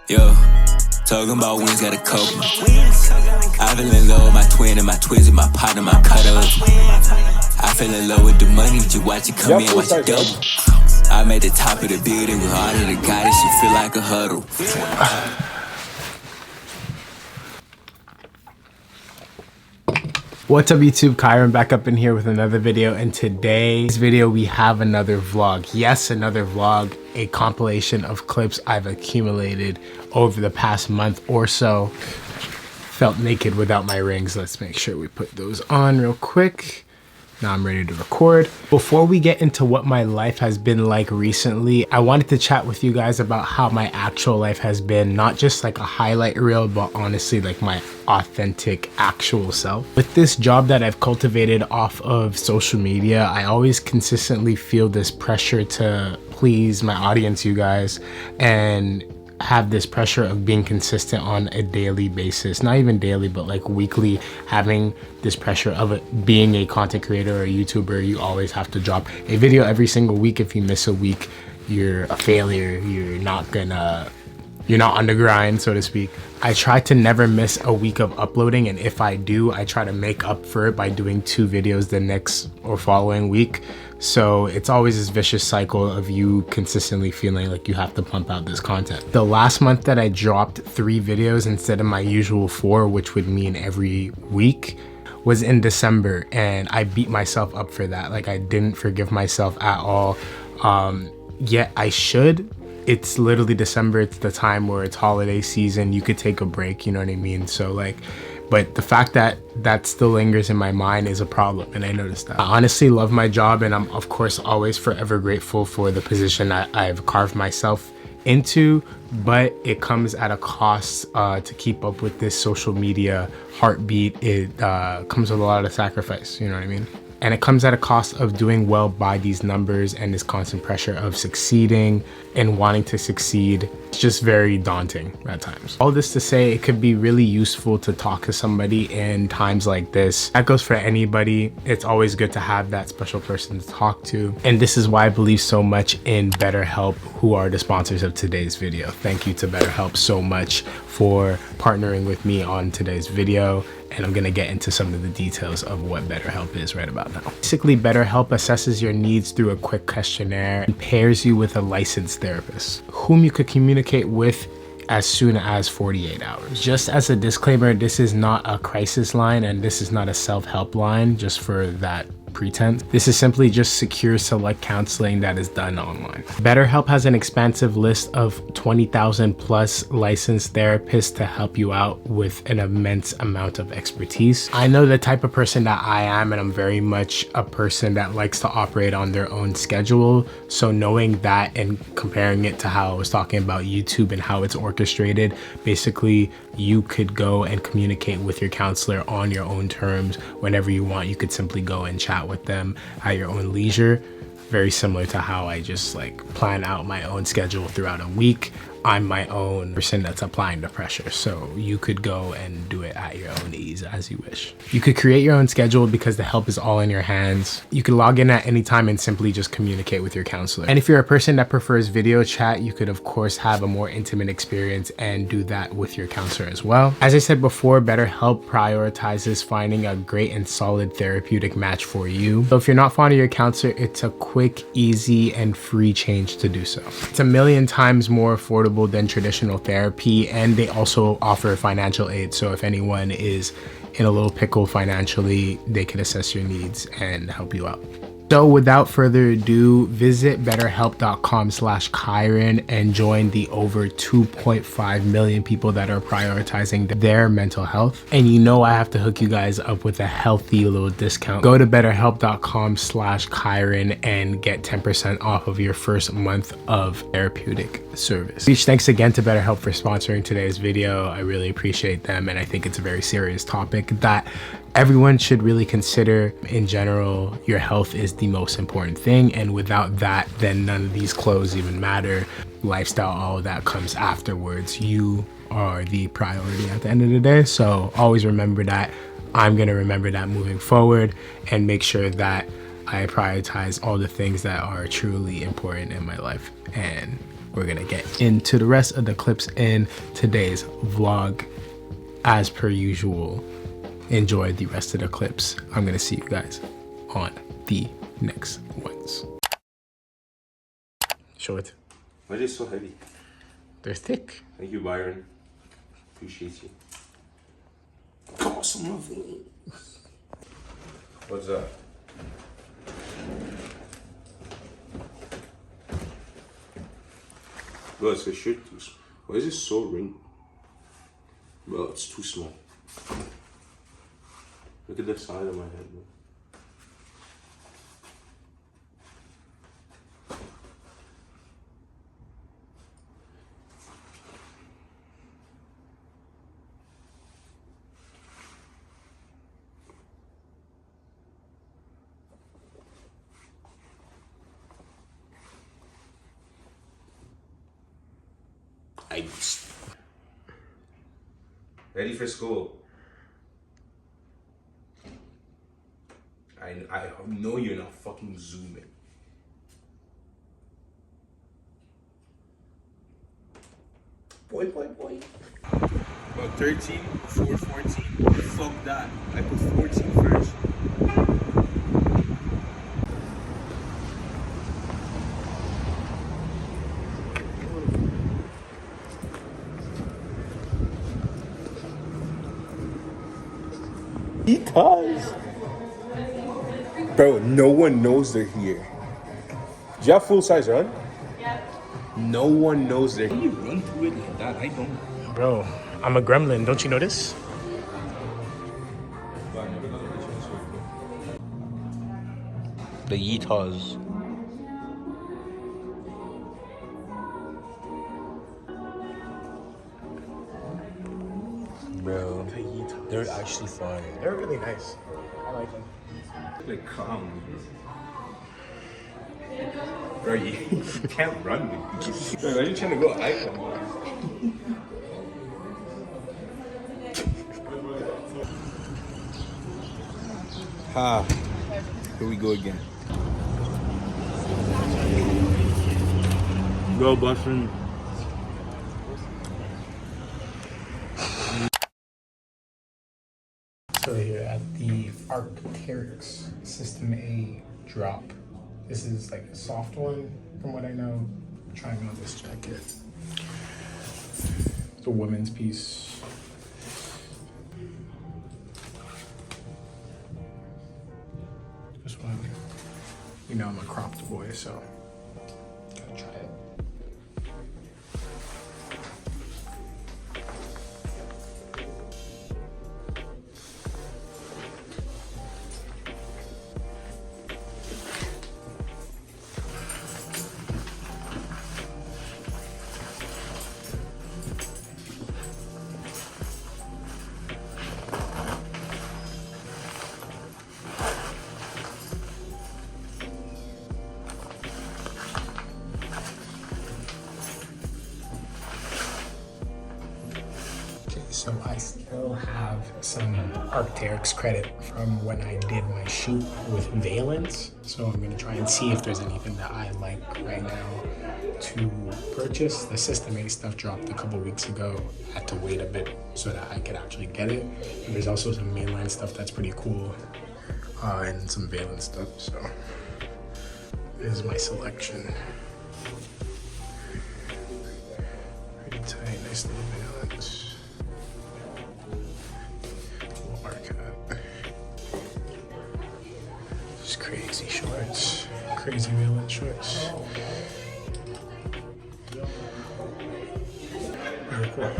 Yo, talking about wins, got a couple. I fell in love with my twin and my twins and my partner, my cutter. I fell in love with the money, just watch it come in, watch it double. I'm at the top of the building with all of the goddess, you feel like a huddle. What's up YouTube, Kyron back up in here with another video, and today's video we have another vlog. Yes, another vlog, a compilation of clips I've accumulated over the past month or so. Felt naked without my rings. Let's make sure we put those on real quick. Now I'm ready to record. Before we get into what my life has been like recently, I wanted to chat with you guys about how my actual life has been, not just like a highlight reel, but honestly like my authentic actual self. With this job that I've cultivated off of social media, I always consistently feel this pressure to please my audience, you guys, and have this pressure of being consistent on a daily basis. Not even daily, but like weekly, having this pressure of it being a content creator or a YouTuber. You always have to drop a video every single week. If you miss a week, you're a failure. You're not on the grind, so to speak. I try to never miss a week of uploading, and if I do, I try to make up for it by doing 2 videos the next or following week. So it's always this vicious cycle of you consistently feeling like you have to pump out this content. The last month that I dropped 3 videos instead of my usual 4, which would mean every week, was in December, and I beat myself up for that. Like, I didn't forgive myself at all. Yet I should. It's literally December. It's the time where it's holiday season. You could take a break, you know what I mean? So like, but the fact that that still lingers in my mind is a problem, and I noticed that. I honestly love my job, and I'm of course always forever grateful for the position that I've carved myself into, but it comes at a cost to keep up with this social media heartbeat. It comes with a lot of sacrifice, you know what I mean? And it comes at a cost of doing well by these numbers and this constant pressure of succeeding and wanting to succeed. It's just very daunting at times. All this to say, it could be really useful to talk to somebody in times like this. That goes for anybody. It's always good to have that special person to talk to. And this is why I believe so much in BetterHelp, who are the sponsors of today's video. Thank you to BetterHelp so much for partnering with me on today's video. And I'm gonna get into some of the details of what BetterHelp is right about now. Basically, BetterHelp assesses your needs through a quick questionnaire and pairs you with a licensed therapist, whom you could communicate with as soon as 48 hours. Just as a disclaimer, this is not a crisis line, and this is not a self-help line, just for that pretense. This is simply just secure select counseling that is done online. BetterHelp has an expansive list of 20,000 plus licensed therapists to help you out with an immense amount of expertise. I know the type of person that I am, and I'm very much a person that likes to operate on their own schedule. So knowing that and comparing it to how I was talking about YouTube and how it's orchestrated, basically you could go and communicate with your counselor on your own terms whenever you want. You could simply go and chat with them at your own leisure. Very similar to how I just like plan out my own schedule throughout a week. I'm my own person that's applying the pressure, so you could go and do it at your own ease as you wish. You could create your own schedule because the help is all in your hands. You can log in at any time and simply just communicate with your counselor. And if you're a person that prefers video chat, you could of course have a more intimate experience and do that with your counselor as well. As I said before, BetterHelp prioritizes finding a great and solid therapeutic match for you. So if you're not fond of your counselor, it's a quick, easy, and free change to do so. It's 1,000,000 times more affordable than traditional therapy, and they also offer financial aid. So if anyone is in a little pickle financially, they can assess your needs and help you out. So without further ado, visit betterhelp.com/Kyron and join the over 2.5 million people that are prioritizing their mental health. And you know I have to hook you guys up with a healthy little discount. Go to betterhelp.com/Kyron and get 10% off of your first month of therapeutic service. Huge thanks again to BetterHelp for sponsoring today's video. I really appreciate them, and I think it's a very serious topic that everyone should really consider. In general, your health is the most important thing, and without that, then none of these clothes even matter. Lifestyle, all of that comes afterwards. You are the priority at the end of the day, so always remember that. I'm gonna remember that moving forward and make sure that I prioritize all the things that are truly important in my life. And we're gonna get into the rest of the clips in today's vlog. As per usual, enjoy the rest of the clips. I'm gonna see you guys on the next ones. Show it. Why are they so heavy? They're thick. Thank you, Byron. Appreciate you. Awesome. What's that? Bro, it's a shirt too small. Why is it so ring? Bro, it's too small. Look at the side of my head, bro. Ready for school. I know you're not fucking zooming. Boy. About 13, 4, 14. Fuck that. I put 14 first. Because, bro, no one knows they're here. Do you have full size run? Yeah. No one knows they're here. You run through it like that? I don't. Bro, I'm a gremlin. Don't you notice? The Yeehaws. Bro, they're actually fun. They're really nice. I like them. Like calm. Bro, you can't run with these. Bro, why are you trying to go icon? Ha. Here we go again. Go, Boston. So here at the Arc'teryx System A drop. This is like a soft one from what I know. Trying on this jacket. It's a women's piece. This one, you know I'm a cropped boy, so gotta try it. So I still have some Arc'teryx credit from when I did my shoot with Valence. So I'm gonna try and see if there's anything that I like right now to purchase. The System A stuff dropped a couple weeks ago. Had to wait a bit so that I could actually get it. And there's also some mainline stuff that's pretty cool and some Valence stuff. So this is my selection. Pretty tight, nice little Valence. Just crazy shorts, crazy Valence shorts. Very cool.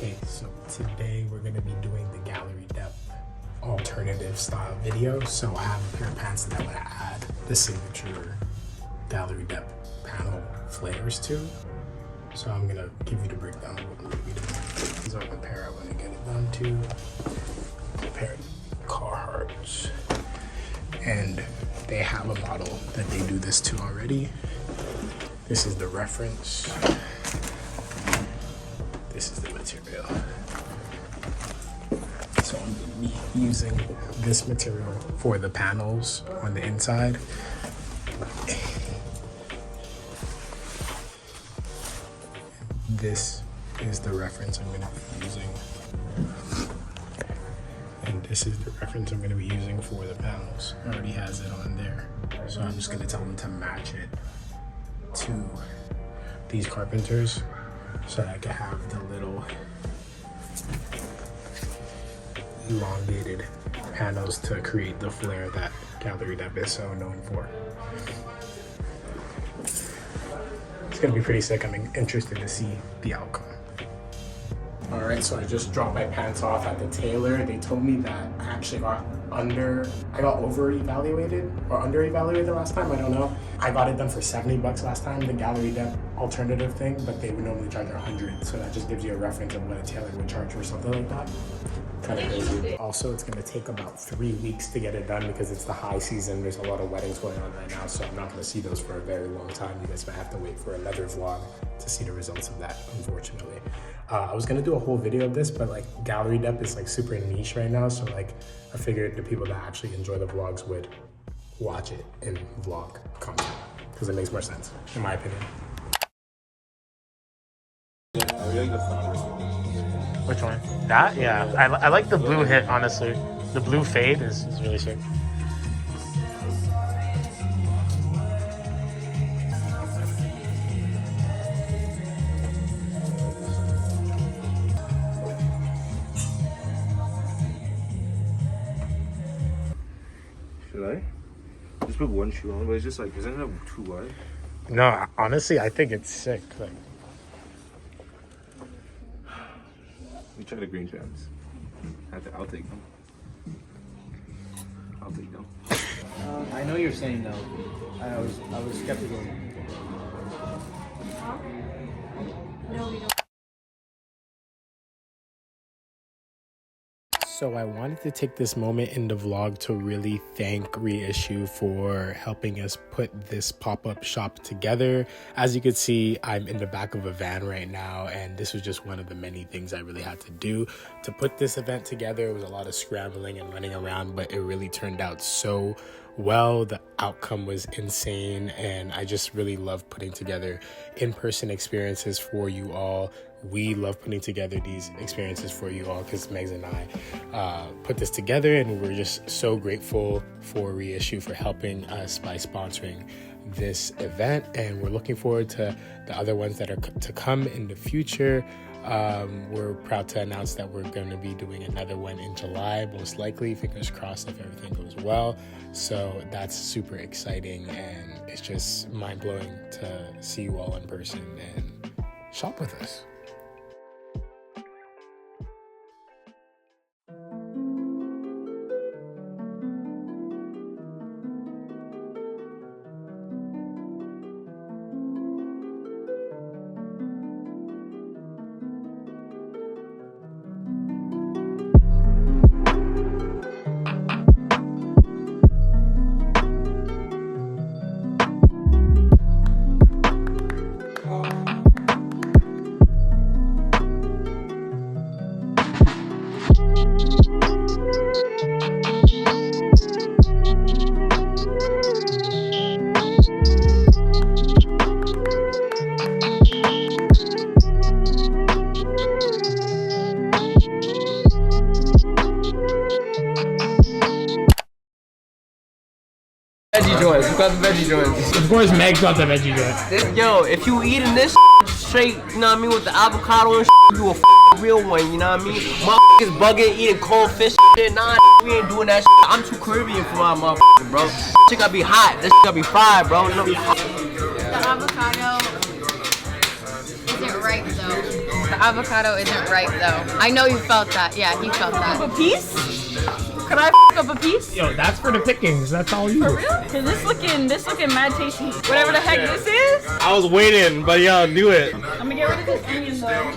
Okay, so today we're gonna be doing the gallery depth alternative style video. So I have a pair of pants that I'm gonna add the signature gallery depth panel flares to. So I'm gonna give you the breakdown of what I'm gonna be doing. These are the pair I wanna get it done to. A pair of Carhartts. And they have a model that they do this to already. This is the reference. This is the material. So I'm gonna be using this material for the panels on the inside. This is the reference I'm gonna be using. And this is the reference I'm gonna be using for the panels. It already has it on there. So I'm just gonna tell them to match it to these carpenters so that I can have the little elongated panels to create the flare that gallery depth is so known for. It's gonna be pretty sick. I'm interested to see the outcome. All right, so I just dropped my pants off at the tailor. They told me that I actually got over-evaluated or under-evaluated last time, I don't know. I got it done for 70 bucks last time, the gallery depth alternative thing, but they would normally charge 100. So that just gives you a reference of what a tailor would charge for something like that. Kind of crazy. Also, it's gonna take about 3 weeks to get it done because it's the high season. There's a lot of weddings going on right now, so I'm not gonna see those for a very long time. You guys might have to wait for another vlog to see the results of that, unfortunately. I was gonna do a whole video of this, but like gallery depth is like super niche right now, so like I figured the people that actually enjoy the vlogs would watch it in vlog content because it makes more sense, in my opinion. Which one? That? Yeah, I like the blue hit, honestly. The blue fade is really sick. Should I? Just put one shoe on, but it's just like, isn't it too wide? No, honestly, I think it's sick. Like, We try the green pants. I'll take them. I'll take them. I know you're saying no. I was skeptical. No, we don't. so I wanted to take this moment in the vlog to really thank Reissue for helping us put this pop-up shop together. As you can see, I'm in the back of a van right now, and this was just one of the many things I really had to do to put this event together. It was a lot of scrambling and running around, but it really turned out so well. The outcome was insane, and I just really love putting together in-person experiences for you all. We love putting together these experiences for you all because Megs and I put this together, and we're just so grateful for Reissue for helping us by sponsoring this event, and we're looking forward to the other ones that are to come in the future. We're proud to announce that we're going to be doing another one in July, most likely, fingers crossed if everything goes well. So that's super exciting, and it's just mind-blowing to see you all in person and shop with us. Veggie joints. Who got the veggie joints? Of course, Meg got the veggie joint. Yo, if you eating this straight, you know what I mean, with the avocado and you a real one, you know what I mean? Motherfuckers bugging, eating cold fish shit. Nah, we ain't doing that shit. I'm too Caribbean for my motherfucker, bro. Shit gotta be hot. This shit gotta be fried, bro. The avocado, is it ripe though. The avocado isn't ripe though. I know you felt that. Yeah, he felt that. A piece? Could I up a piece? Yo, that's for the pickings. That's all you. For real? Cause this looking mad tasty. Whatever the heck this is. I was waiting, but y'all knew it. I'm gonna get rid of this onion though.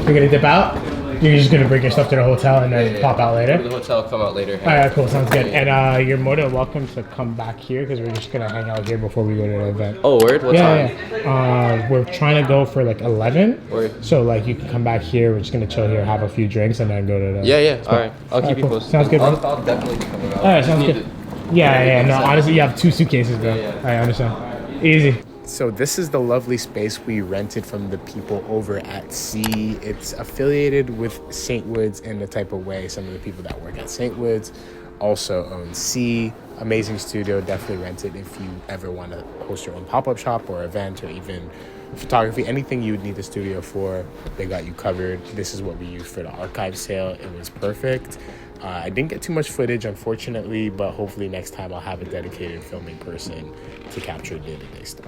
You're gonna dip out? You're just gonna bring your stuff to the hotel and then pop out later? The hotel come out later. Alright, cool, sounds good. And you're more than welcome to come back here because we're just gonna hang out here before we go to the event. Oh, word? What time? Yeah. We're trying to go for like 11. Word. So like you can come back here, we're just gonna chill here, have a few drinks, and then go to the... Yeah. Alright. I'll keep you cool. posted. Sounds good, bro. I'll definitely be coming out. Alright, sounds good. Yeah, no, honestly, you have 2 suitcases though. Yeah. I understand. Easy. So this is the lovely space we rented from the people over at C. It's affiliated with St. Woods in the type of way some of the people that work at St. Woods also own C. Amazing studio, definitely rent it if you ever want to host your own pop-up shop or event or even photography, anything you would need a studio for, they got you covered. This is what we used for the archive sale. It was perfect. I didn't get too much footage, unfortunately, but hopefully next time I'll have a dedicated filming person to capture day-to-day stuff.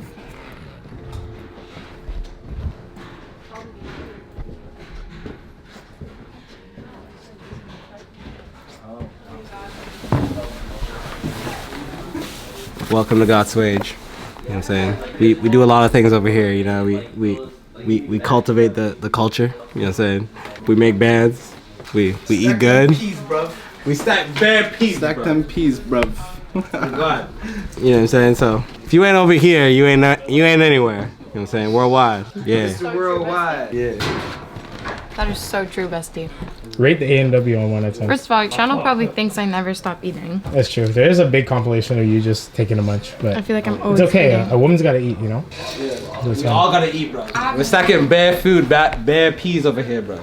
Welcome to God's Wage. You know what I'm saying? We do a lot of things over here, you know. We cultivate the culture, you know what I'm saying? We make bands, we eat good. Peas, bro. We stack bad peas. Stack them peas, bro. God. You know what I'm saying? So if you ain't over here, you ain't anywhere. You know what I'm saying? Worldwide. Yeah. Mr. Worldwide. Yeah. That is so true, bestie. Rate the A&W on 1 to 10. First of all, your channel probably thinks I never stop eating. That's true. There is a big compilation of you just taking a munch, but I feel like I'm always it's okay. eating. A woman's gotta eat, you know? We all gotta eat, bro. We're stacking bad food, bad peas over here, bro.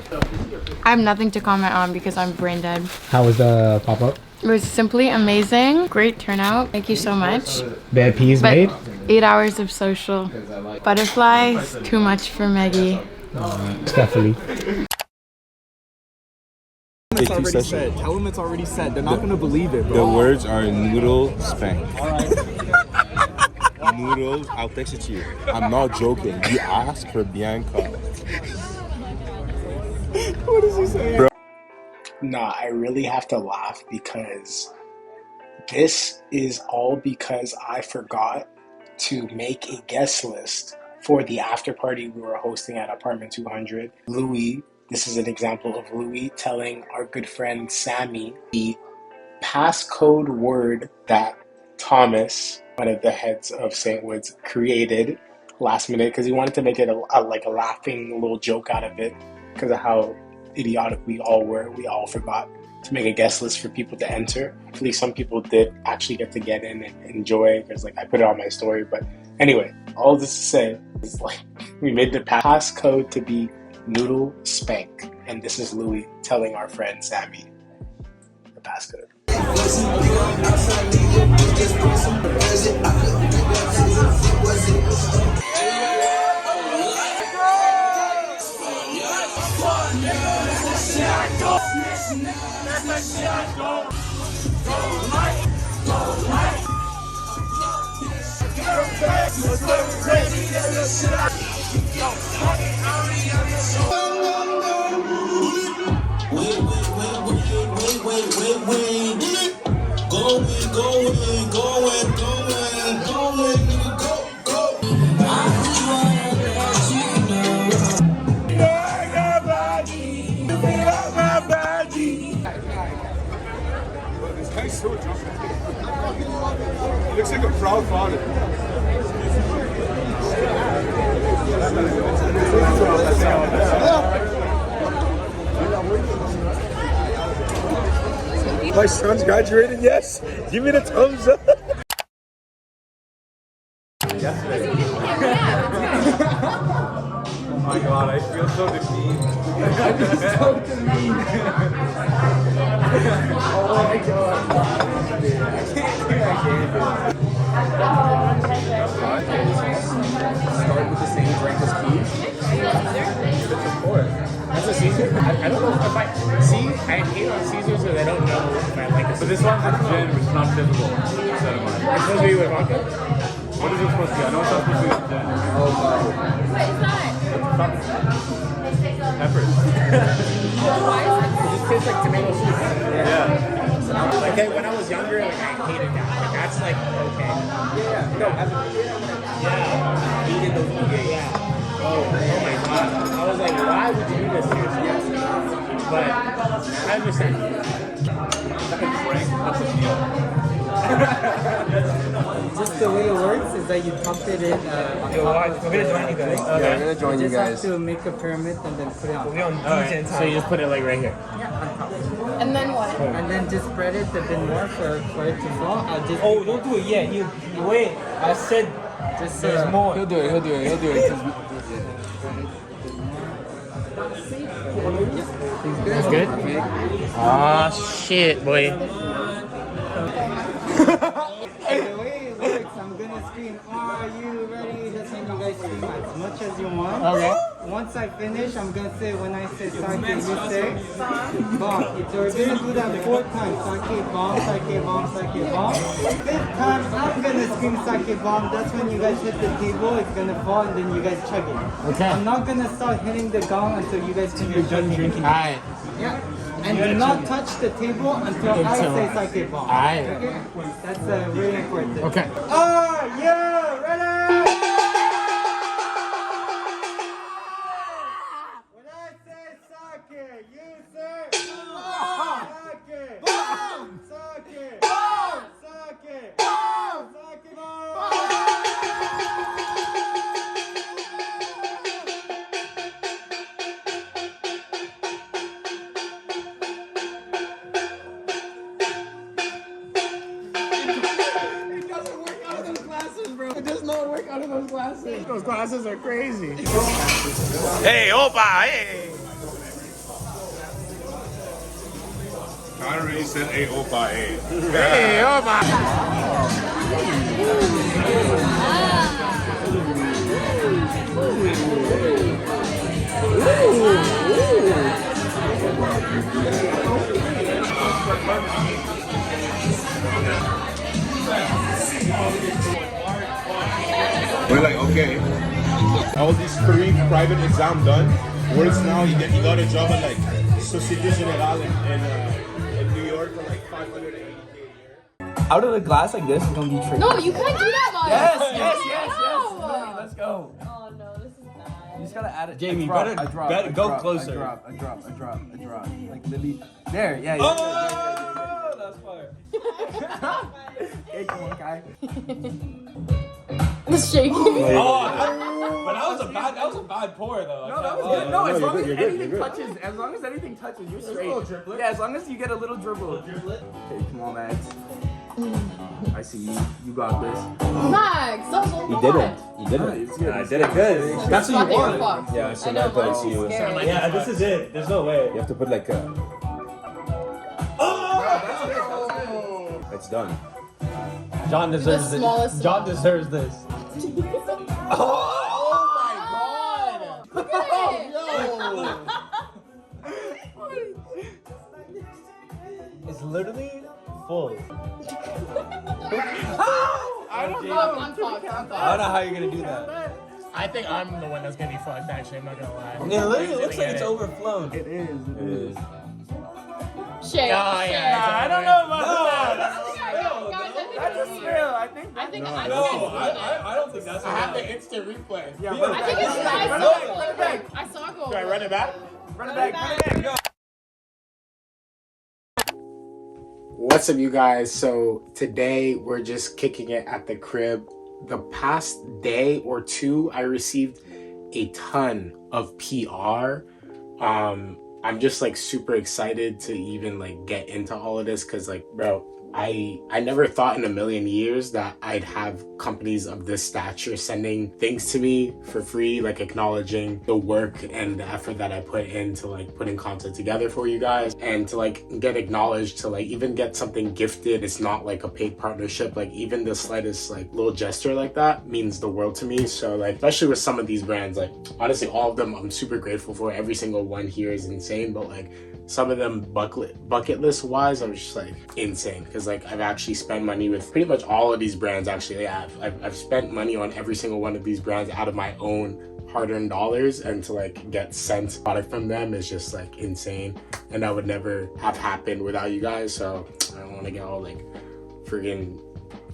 I have nothing to comment on because I'm brain dead. How was the pop-up? It was simply amazing. Great turnout. Thank you so much. Bad peas But made? 8 hours of social. Butterflies, too much for Maggie. Definitely. It's already said. Tell them it's already said. They're not gonna believe it, bro. The words are noodle spank. Noodles, I'll text it to you. I'm not joking. You asked for Bianca. What is he saying? Bro. Nah, I really have to laugh because this is all because I forgot to make a guest list for the after party we were hosting at Apartment 200. Louis, this is an example of Louis telling our good friend Sammy the passcode word that Thomas, one of the heads of St. Woods, created last minute because he wanted to make it like a laughing little joke out of it because of how idiotic we all were. We all forgot to make a guest list for people to enter. Hopefully some people did actually get to get in and enjoy because like I put it on my story. But anyway, all this to say is like we made the passcode to be Noodle Spank, and this is Louis telling our friend Sammy the passcode. Looks like a proud father. My son's graduated, yes. Give me the thumbs up. Oh my god, I feel so defeated. Oh my god. Start with the same drink as Keith. That's a Caesar? I don't know if I... See, I hate on Caesars because I don't know if I like it. But this one's a gin, which is not typical. Instead of mine. It's supposed to be with vodka? What is it supposed to be? I know it's not supposed to be that. What is that? Peppers. Why is it? It just tastes like tomato soup. Yeah. Like when I was younger, like I hated that. Like that's like okay. Yeah. No, as a kid, Yeah. Eating the yeah. Oh my god. I was like, why would you do this to yourself? But I understand. Like a drink. That's a deal. Just the way it works is that you pump it in. We're gonna join you guys. yeah, we're gonna join you Just guys. have to make a pyramid and then put it on. We'll be on Alright, so you just put it like right here. And then what? And then just spread it a bit more for it to fall. I'll just Oh, don't do it yet. You wait. I said just there's more. He'll do it. That's good. Oh shit, boy. the way it works, I'm gonna scream, "Are you ready?" That's when you guys scream as much as you want. Okay. Once I finish, I'm gonna say when I say sake, you say bomb. So we're gonna do that 4 times. Sake bomb, sake bomb, sake bomb. 5th time, I'm gonna scream sake bomb. That's when you guys hit the table. It's gonna fall and then you guys chug it. Okay. I'm not gonna start hitting the gong until you guys finish drinking. Alright. Yeah. And do not touch the table until I say sake bomb. Alright. Okay? That's really important. Okay. Are you ready? When I say sake, you say sake. Sake. Sake. Sake. Sake bomb. Those glasses are crazy. Hey, opa, hey. I already said hey, opa, hey. Hey, oh my. We're like, okay, all these 3 private exam done. Worse now, you got a job at like Societe Generale in New York for like $580K a year. Out of the glass like this is gonna be tricky. No, you can't do that, Mom. Yes. No. Lily, let's go. Oh no, this is bad. You just gotta add it. Jamie, I drop, better- I drop, better I go drop, closer. I drop. Like Lily. There, yeah. Oh, that's fire. Hey, come on, guy. It's shaking. Oh, but that was a bad pour though. No, that was good. No, as long as you're good, anything you're good. touches, you're straight. driblet. Yeah, as long as you get a little dribble. Okay, come on, Max. I see you. You got this. Max, that was so You fun. didn't. You didn't. It's good. I did it good. That's what you Fucking want. fucked. Yeah, I know, Samantha, Max I see is you. scary. Yeah, this is it. There's no way. You have to put like a. Oh! It's done. John deserves The this. smallest John one. deserves this. Look at it. It's literally full. I'm fucked. I don't know how you're gonna do that. I think I'm the one that's gonna be fucked. Actually, I'm not gonna lie. It literally looks like it's overflown. It is. Shake. Oh shake. yeah. I don't know about that. That's a spill. I think. I think No, I don't think that's I have the instant replay. Yeah, Yeah. run I it think back. it's Run it back. I saw a goal. Do I run it back? Run it back. What's up, you guys? So today we're just kicking it at the crib. The past day or two, I received a ton of PR. I'm just like super excited to even like get into all of this because like, bro, I never thought in a million years that I'd have companies of this stature sending things to me for free, like acknowledging the work and the effort that I put into like putting content together for you guys, and to like get acknowledged, to like even get something gifted. It's not like a paid partnership. Like even the slightest like little gesture like that means the world to me. So like, especially with some of these brands, like honestly all of them I'm super grateful for. Every single one here is insane, but like some of them bucket list wise, I was just like insane, because like I've actually spent money with pretty much all of these brands. Actually, yeah, I've spent money on every single one of these brands out of my own hard-earned dollars, and to like get sent product from them is just like insane, and that would never have happened without you guys. So I don't want to get all like friggin'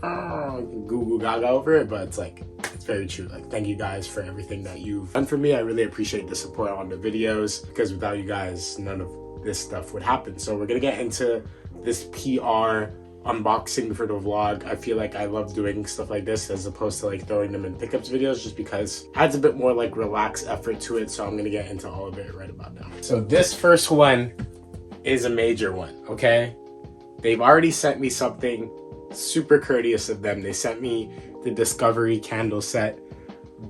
goo goo gaga over it, but it's like, it's very true. Like, thank you guys for everything that you've done for me. I really appreciate the support on the videos, because without you guys, none of this stuff would happen. So we're gonna get into this PR unboxing for the vlog. I feel like I love doing stuff like this as opposed to like throwing them in pickups videos, just because it adds a bit more like relaxed effort to it. So I'm gonna get into all of it right about now. So this first one is a major one, okay? They've already sent me something super courteous of them. They sent me the Discovery candle set,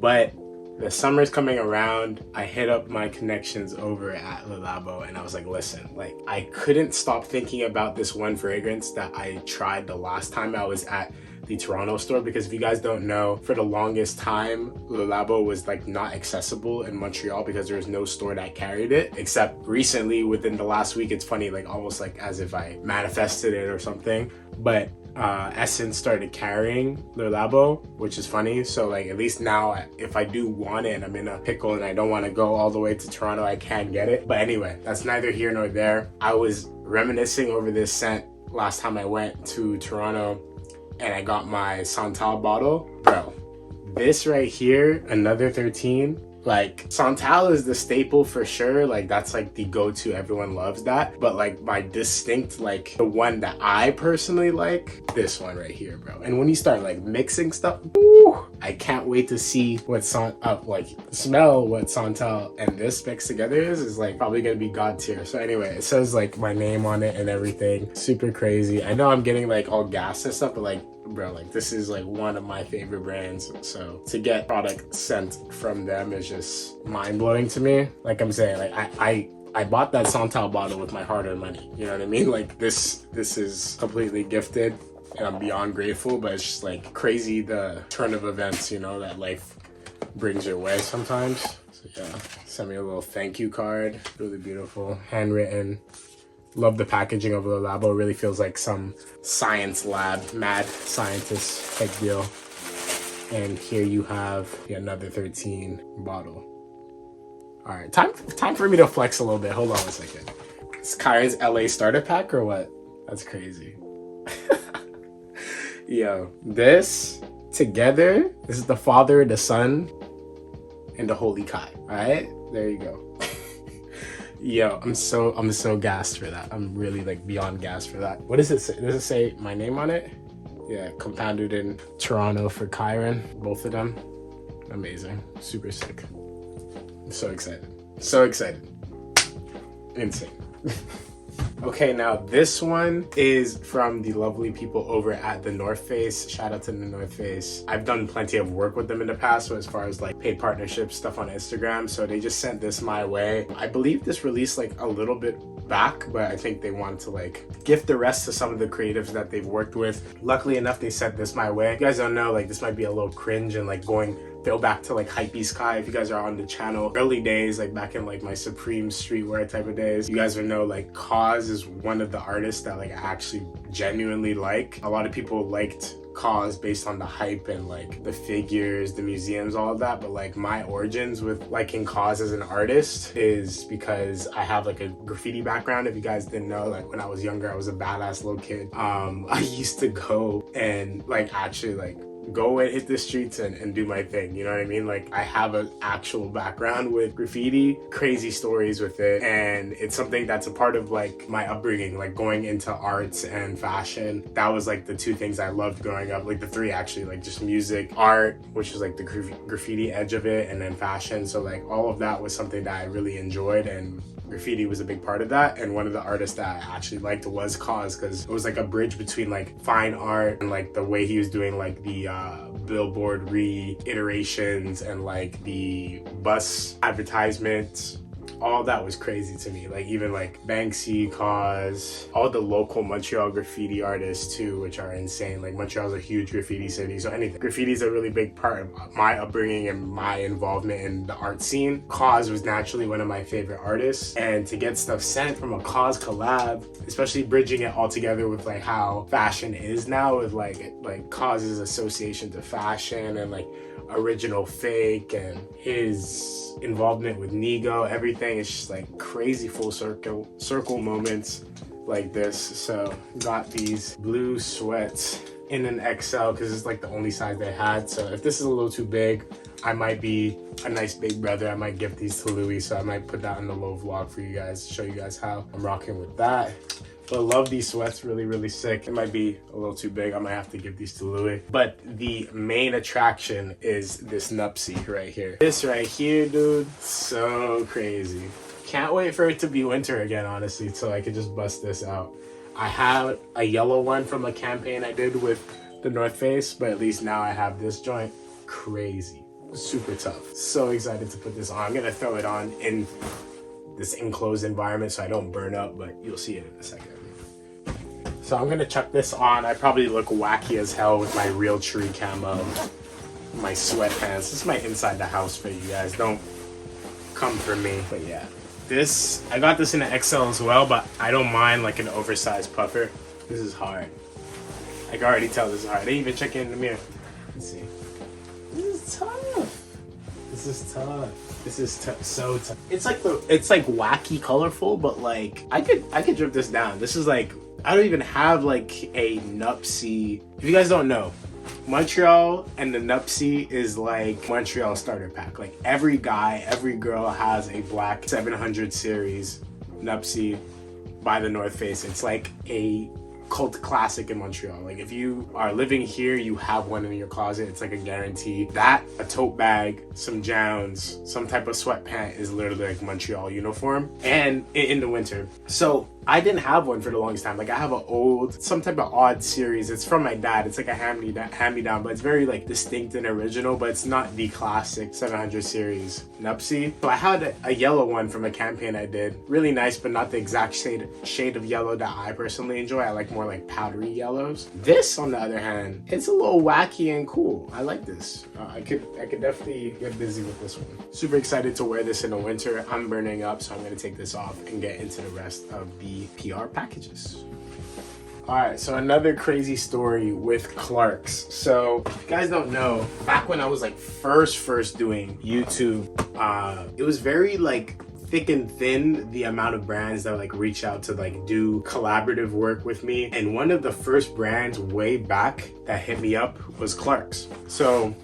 but the summer's coming around. I hit up my connections over at Le Labo, and I was like, listen, like I couldn't stop thinking about this one fragrance that I tried the last time I was at the Toronto store, because if you guys don't know, for the longest time Le Labo was like not accessible in Montreal because there was no store that carried it, except recently within the last week. It's funny, like almost like as if I manifested it or something, but Essence started carrying Le Labo, which is funny. So like at least now if I do want it and I'm in a pickle and I don't want to go all the way to Toronto, I can get it. But anyway, that's neither here nor there. I was reminiscing over this scent last time I went to Toronto and I got my Santal bottle. Bro, this right here, another 13. Like Santal is the staple for sure, like that's like the go-to, everyone loves that, but like my distinct, like the one that I personally like, this one right here, bro. And when you start like mixing stuff, woo, I can't wait to see what smell what Santal and this mixed together is like probably gonna be god tier. So anyway, it says like my name on it and everything, super crazy. I know I'm getting like all gas and stuff, but like bro, like this is like one of my favorite brands, so to get product sent from them is just mind-blowing to me. Like I'm saying, like I bought that Santal bottle with my hard-earned money, you know what I mean? Like this is completely gifted and I'm beyond grateful, but it's just like crazy the turn of events, you know, that life brings your way sometimes. So yeah, sent me a little thank you card, really beautiful, handwritten. Love the packaging of Le Labo. It really feels like some science lab, mad scientist type deal. And here you have the another 13 bottle. All right, time for me to flex a little bit. Hold on a second. It's Kyron's LA starter pack or what? That's crazy. Yo, this together, this is the Father, the Son, and the Holy Kai. All right, there you go. Yo, I'm so gassed for that. I'm really like beyond gassed for that. What does it say? Does it say my name on it? Yeah, compounded in Toronto for Kyron, both of them. Amazing, super sick. I'm so excited, so excited, insane. Okay, now this one is from the lovely people over at the North Face. Shout out to the North Face. I've done plenty of work with them in the past, so as far as like paid partnerships, stuff on Instagram. So they just sent this my way. I believe this released like a little bit back, but I think they wanted to like gift the rest to some of the creatives that they've worked with. Luckily enough, they sent this my way. If you guys don't know, like this might be a little cringe and like throw back to like Hypey Sky. If you guys are on the channel, early days, like back in like my Supreme streetwear type of days, you guys would know like Cause is one of the artists that like I actually genuinely like. A lot of people liked Cause based on the hype and like the figures, the museums, all of that, but like my origins with liking Cause as an artist is because I have like a graffiti background. If you guys didn't know, like when I was younger, I was a badass little kid. I used to go and like actually like go and hit the streets and do my thing, you know what I mean? Like I have an actual background with graffiti, crazy stories with it, and it's something that's a part of like my upbringing, like going into arts and fashion. That was like the two things I loved growing up, like the three actually, like just music, art, which is like the graffiti edge of it, and then fashion. So like all of that was something that I really enjoyed, and graffiti was a big part of that. And one of the artists that I actually liked was Cause, because it was like a bridge between like fine art and like the way he was doing like the billboard reiterations and like the bus advertisements, all that was crazy to me. Like even like Banksy, Cause, all the local Montreal graffiti artists too, which are insane. Like Montreal's a huge graffiti city, so anything. Graffiti is a really big part of my upbringing and my involvement in the art scene. Cause was naturally one of my favorite artists, and to get stuff sent from a Cause collab, especially bridging it all together with like how fashion is now, with like Cause's association to fashion and like original fake and his involvement with Nigo, everything is just like crazy full circle moments like this. So got these blue sweats in an XL because it's like the only size they had. So if this is a little too big, I might be a nice big brother. I might gift these to Louis, so I might put that in the low vlog for you guys, show you guys how I'm rocking with that. But love these sweats, really sick. It might be a little too big. I might have to give these to Louis. But the main attraction is this Nupsy right here. This right here, dude, so crazy. Can't wait for it to be winter again, honestly, so I could just bust this out. I have a yellow one from a campaign I did with the North Face, but at least now I have this joint. Crazy, super tough. So excited to put this on. I'm gonna throw it on in this enclosed environment so I don't burn up, but you'll see it in a second. So I'm gonna chuck this on. I probably look wacky as hell with my real tree camo, my sweatpants. This is my inside the house for you guys. Don't come for me. But yeah, this, I got this in an XL as well, but I don't mind like an oversized puffer. This is hard. I can already tell this is hard. I didn't even check it in the mirror. Let's see. This is tough. This is tough. This is so tough. It's like wacky colorful, but like I could drip this down. This is like, I don't even have like a Nupsy. If you guys don't know, Montreal and the Nupsy is like Montreal starter pack. Like every guy, every girl has a black 700 series Nupsy by the North Face. It's like a cult classic in Montreal. Like if you are living here, you have one in your closet. It's like a guarantee. That, a tote bag, some Jowns, some type of sweatpant is literally like Montreal uniform, and in the winter. So I didn't have one for the longest time. Like I have an old, some type of odd series. It's from my dad. It's like a hand-me-down, but it's very like distinct and original, but it's not the classic 700 series Nupsy. So I had a yellow one from a campaign I did. Really nice, but not the exact shade of yellow that I personally enjoy. I like more like powdery yellows. This, on the other hand, it's a little wacky and cool. I like this. I could definitely get busy with this one. Super excited to wear this in the winter. I'm burning up, so I'm gonna take this off and get into the rest of the PR packages. All right, so another crazy story with Clarks. So if you guys don't know, back when I was like first doing YouTube, it was very like thick and thin, the amount of brands that like reach out to like do collaborative work with me. And one of the first brands way back that hit me up was Clarks. So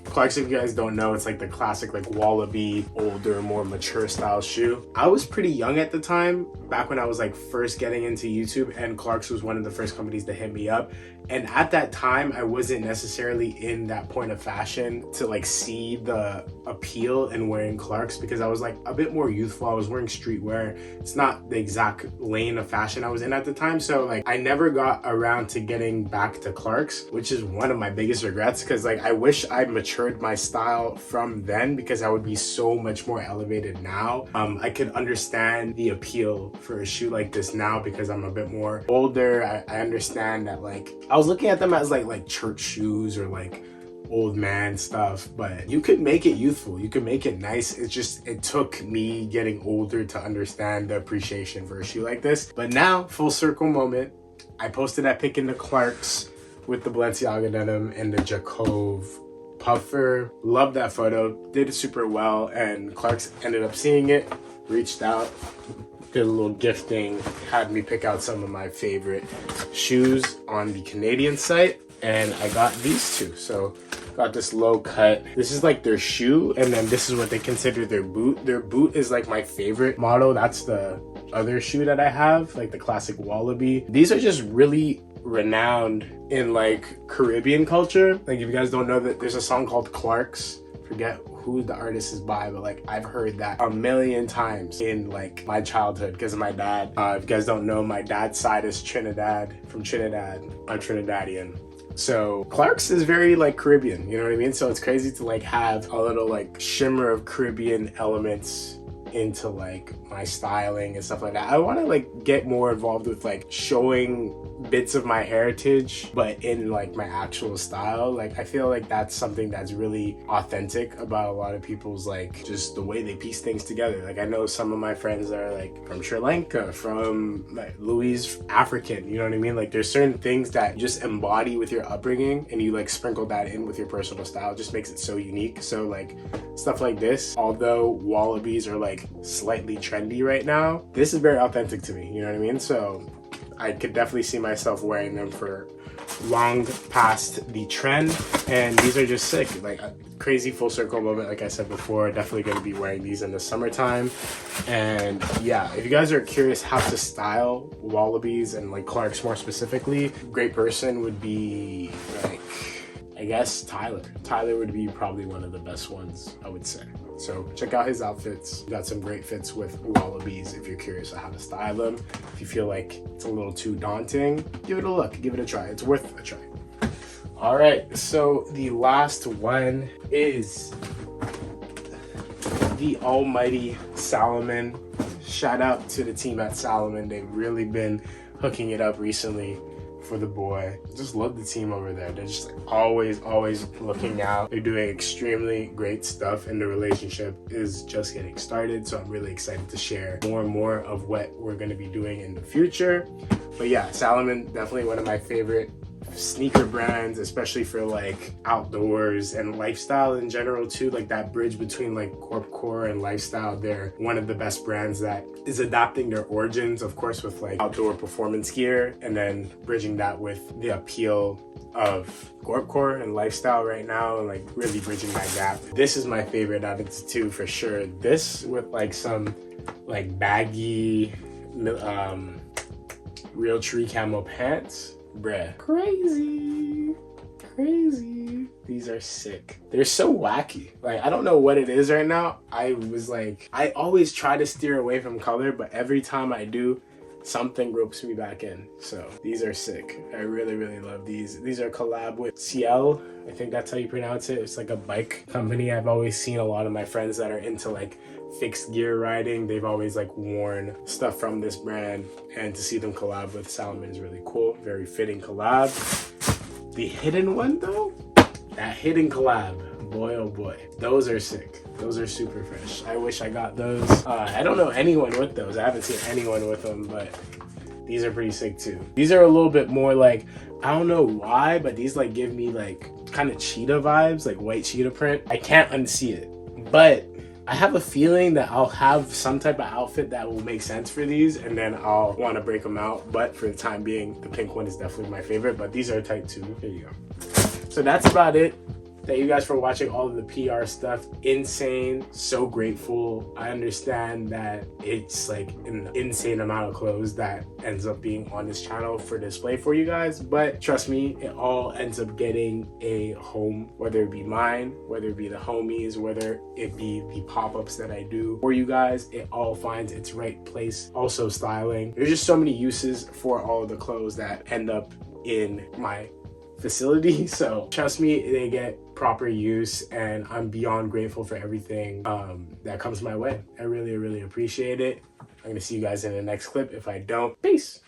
Clarks, if you guys don't know, it's like the classic like wallaby, older, more mature style shoe. I was pretty young at the time, back when I was like first getting into YouTube, and Clarks was one of the first companies to hit me up. And at that time, I wasn't necessarily in that point of fashion to like see the appeal in wearing Clarks, because I was like a bit more youthful. I was wearing streetwear. It's not the exact lane of fashion I was in at the time. So like I never got around to getting back to Clarks, which is one of my biggest regrets, because like I wish I matured my style from then, because I would be so much more elevated now. I could understand the appeal for a shoe like this now because I'm a bit more older. I understand that like I was looking at them as like church shoes or like old man stuff, but you could make it youthful, you could make it nice. It's just, it took me getting older to understand the appreciation for a shoe like this. But now, full circle moment, I posted that pic in the Clarks with the Balenciaga denim and the Jacove puffer. Loved that photo, did it super well, and Clarks ended up seeing it, reached out, did a little gifting, had me pick out some of my favorite shoes on the Canadian site, and I got these two. So got this low cut. This is like their shoe, and then this is what they consider their boot. Their boot is like my favorite model. That's the other shoe that I have, like the classic wallaby. These are just really renowned in like Caribbean culture. Like if you guys don't know, that there's a song called Clarks. Forget who the artist is by, but like I've heard that a million times in like my childhood because of my dad. If you guys don't know, my dad's side is from Trinidad. I'm Trinidadian. So Clarks is very like Caribbean, you know what I mean? So it's crazy to like have a little like shimmer of Caribbean elements into like my styling and stuff like that. I want to like get more involved with like showing bits of my heritage, but in like my actual style. Like I feel like that's something that's really authentic about a lot of people's like just the way they piece things together. Like I know some of my friends are like from Sri Lanka, from like Louise African, you know what I mean? Like there's certain things that you just embody with your upbringing and you like sprinkle that in with your personal style. It just makes it so unique. So like stuff like this, although wallabies are like slightly trendy right now, this is very authentic to me, you know what I mean? So I could definitely see myself wearing them for long past the trend, and these are just sick. Like a crazy full circle moment. Like I said before, definitely going to be wearing these in the summertime. And yeah, if you guys are curious how to style wallabies and like Clarks more specifically, great person would be like, I guess Tyler. Tyler would be probably one of the best ones, I would say. So check out his outfits. Got some great fits with wallabies if you're curious on how to style them. If you feel like it's a little too daunting, give it a look, give it a try. It's worth a try. All right, so the last one is the almighty Salomon. Shout out to the team at Salomon. They've really been hooking it up recently for the boy. Just love the team over there. They're just like always looking out. They're doing extremely great stuff, and the relationship is just getting started. So I'm really excited to share more and more of what we're going to be doing in the future. But yeah, Salomon, definitely one of my favorite sneaker brands, especially for like outdoors and lifestyle in general too. Like that bridge between like corpcore and lifestyle, they're one of the best brands that is adapting their origins, of course, with like outdoor performance gear, and then bridging that with the appeal of corpcore and lifestyle right now, and like really bridging that gap. This is my favorite out of the two for sure. This with like some like baggy real tree camo pants. Bruh. Crazy. These are sick. They're so wacky. Like, I don't know what it is right now. I always try to steer away from color, but every time I do, something ropes me back in. So these are sick. I really love these. These are collab with CL. I think that's how you pronounce it. It's like a bike company. I've always seen a lot of my friends that are into like fixed gear riding. They've always like worn stuff from this brand, and to see them collab with Salomon is really cool. Very fitting collab. The hidden one though, that hidden collab, boy oh boy, those are sick. Those are super fresh. I wish I got those. I don't know anyone with those. I haven't seen anyone with them, but these are pretty sick too. These are a little bit more like, I don't know why, but these like give me like kind of cheetah vibes, like white cheetah print. I can't unsee it, but I have a feeling that I'll have some type of outfit that will make sense for these, and then I'll want to break them out. But for the time being, the pink one is definitely my favorite, but these are type 2. Here you go. So that's about it. Thank you guys for watching all of the PR stuff. Insane. So grateful. I understand that it's like an insane amount of clothes that ends up being on this channel for display for you guys, but trust me, it all ends up getting a home, whether it be mine, whether it be the homies, whether it be the pop-ups that I do for you guys. It all finds its right place. Also styling. There's just so many uses for all of the clothes that end up in my facility, so trust me, they get proper use, and I'm beyond grateful for everything that comes my way. I really appreciate it. I'm gonna see you guys in the next clip. If I don't, peace.